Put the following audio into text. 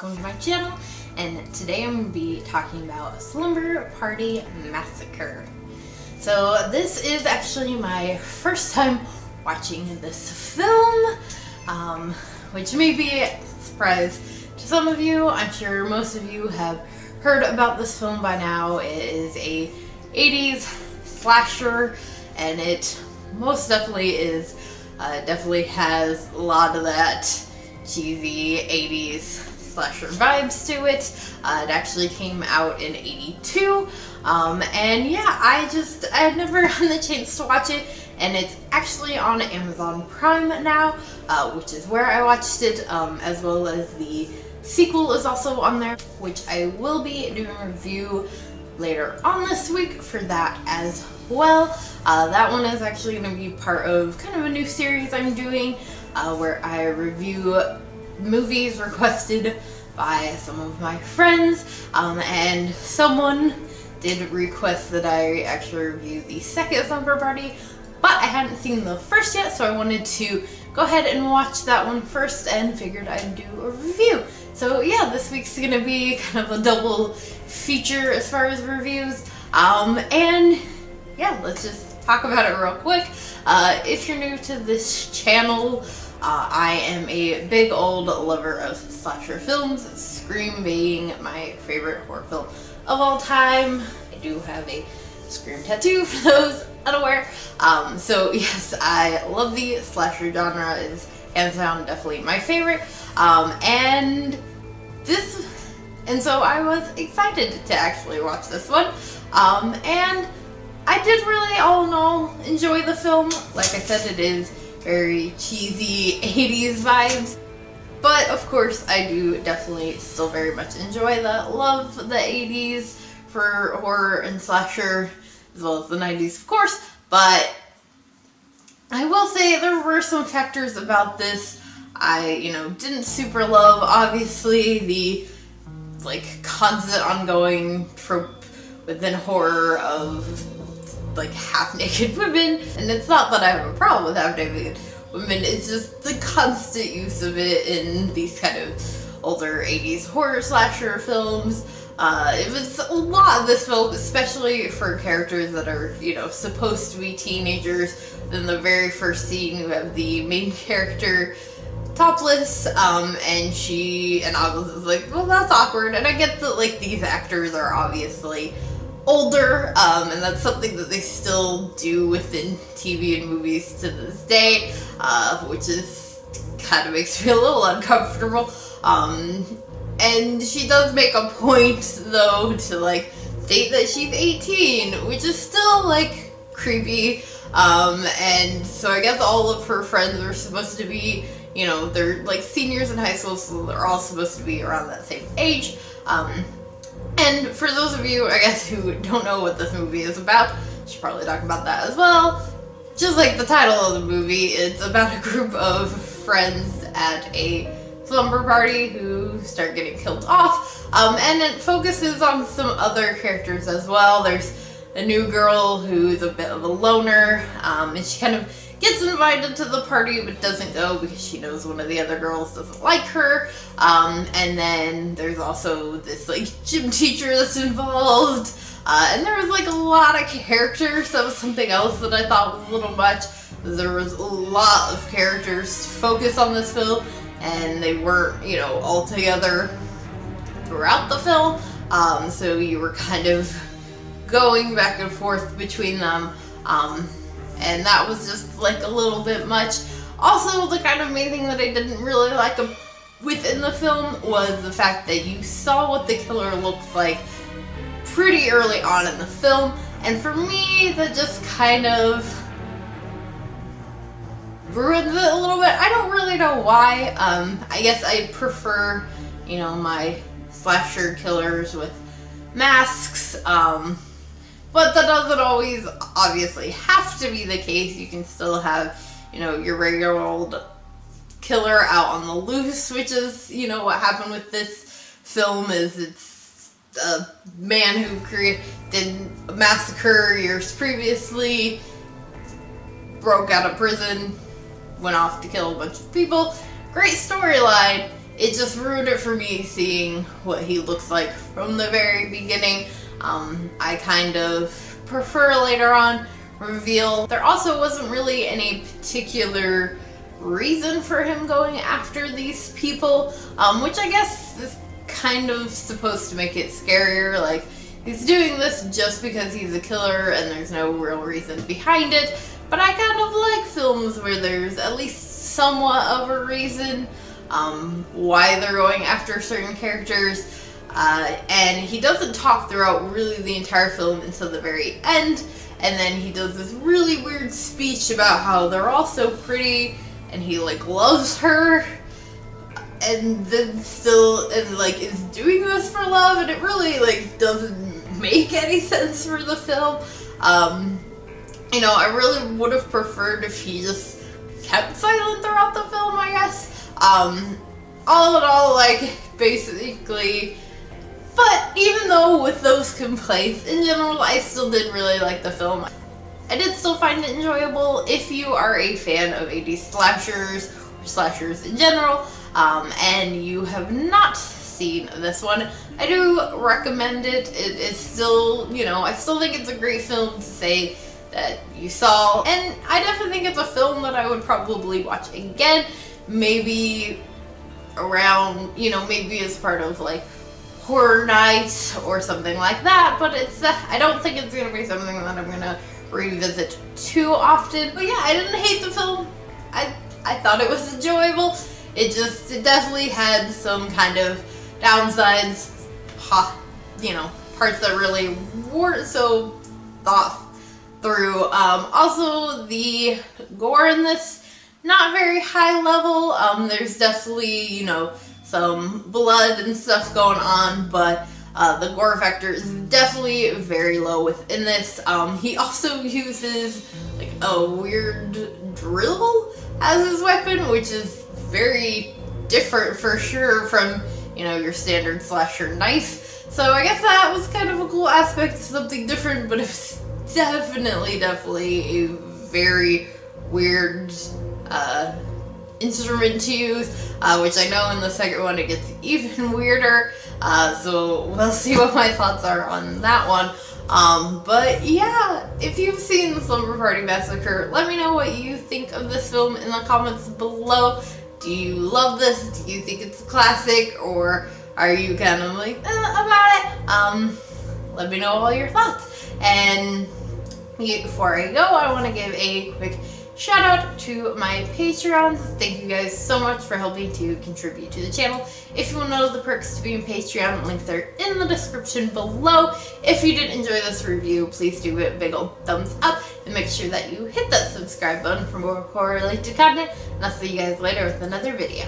welcome to my channel, and today I'm going to be talking about Slumber Party Massacre. So this is actually my first time watching this film, which may be a surprise to some of you. I'm sure most of you have heard about this film by now. It is a 80s slasher, and it most definitely is, definitely has a lot of that cheesy 80s slasher vibes to it. It actually came out in 82, and yeah, I had never had the chance to watch it, and it's actually on Amazon Prime now, which is where I watched it, as well as the sequel is also on there, which I will be doing a review later on this week for that as well. That one is actually going to be part of kind of a new series I'm doing, where I review movies requested by some of my friends, and someone did request that I actually review the second Slumber Party, but I hadn't seen the first yet, so I wanted to go ahead and watch that one first and figured I'd do a review. So yeah, this week's gonna be kind of a double feature as far as reviews, and yeah, let's just talk about it real quick. If you're new to this channel, I am a big old lover of slasher films, Scream being my favorite horror film of all time. I do have a Scream tattoo for those unaware. So yes, I love the slasher genre. Is hands down definitely my favorite. And so I was excited to actually watch this one. And I did really, all in all, enjoy the film. Like I said, it is very cheesy 80s vibes. But of course, I do definitely still very much enjoy love the 80s for horror and slasher, as well as the 90s, of course. But I will say there were some factors about this I, didn't super love. Obviously, the constant ongoing trope within horror of half-naked women, and it's not that I have a problem with half-naked women, it's just the constant use of it in these kind of older 80s horror slasher films. It was a lot of this film, especially for characters that are, supposed to be teenagers. Then the very first scene, you have the main character topless, and I was like, well, that's awkward. And I get that, these actors are obviously older, and that's something that they still do within TV and movies to this day, which is kind of makes me a little uncomfortable. And she does make a point, though, to state that she's 18, which is still creepy. And so I guess all of her friends are supposed to be, they're seniors in high school, so they're all supposed to be around that same age. And for those of you, I guess, who don't know what this movie is about, I should probably talk about that as well. Just like the title of the movie, it's about a group of friends at a slumber party who start getting killed off. And it focuses on some other characters as well. There's a new girl who's a bit of a loner, and she kind of gets invited to the party but doesn't go because she knows one of the other girls doesn't like her. And then there's also this gym teacher that's involved. And there was a lot of characters. That was something else that I thought was a little much. There was a lot of characters to focus on this film, and they weren't, all together throughout the film. So you were kind of going back and forth between them. And that was just a little bit much. Also, the kind of main thing that I didn't really like within the film was the fact that you saw what the killer looked like pretty early on in the film. And for me, that just kind of ruined it a little bit. I don't really know why. I guess I prefer, my slasher killers with masks. But that doesn't always obviously have to be the case. You can still have, your regular old killer out on the loose, which is, what happened with this film. Is it's a man who did a massacre years previously, broke out of prison, went off to kill a bunch of people. Great storyline. it just ruined it for me seeing what he looks like from the very beginning. I kind of prefer later on reveal. There also wasn't really any particular reason for him going after these people, which I guess is kind of supposed to make it scarier. Like, he's doing this just because he's a killer and there's no real reason behind it. But I kind of like films where there's at least somewhat of a reason why they're going after certain characters. And he doesn't talk throughout really the entire film until the very end. And then he does this really weird speech about how they're all so pretty and he like loves her. And then still, and like is doing this for love, and it really like doesn't make any sense for the film. You know, I really would have preferred if he just kept silent throughout the film, I guess. All in all, like, basically, but even though with those complaints, in general, I still did really like the film. I did still find it enjoyable. If you are a fan of 80s slashers, or slashers in general, and you have not seen this one, I do recommend it. It is still, you know, I still think it's a great film to say that you saw, and I definitely think it's a film that I would probably watch again, maybe around, you know, maybe as part of like horror night or something like that, but it's, I don't think it's gonna be something that I'm gonna revisit too often. But yeah, I didn't hate the film. I thought it was enjoyable. It definitely had some kind of downsides, you know, parts that really weren't so thought through. Also, the gore in this, not very high level. There's definitely, you know, some blood and stuff going on, but the gore factor is definitely very low within this. He also uses like a weird drill as his weapon, which is very different for sure from, you know, your standard slasher knife. So I guess that was kind of a cool aspect, something different, but it was definitely a very weird instrument to use, which I know in the second one it gets even weirder, so we'll see what my thoughts are on that one. But yeah, if you've seen the Slumber Party Massacre, let me know what you think of this film in the comments below. Do you love this? Do you think it's a classic? Or are you kind of like, about it? Let me know all your thoughts. And before I go, I want to give a quick shout out to my Patreons. Thank you guys so much for helping to contribute to the channel. If you want to know the perks to being Patreon, links are in the description below. If you did enjoy this review, please do give it a big old thumbs up and make sure that you hit that subscribe button for more horror related content. And I'll see you guys later with another video.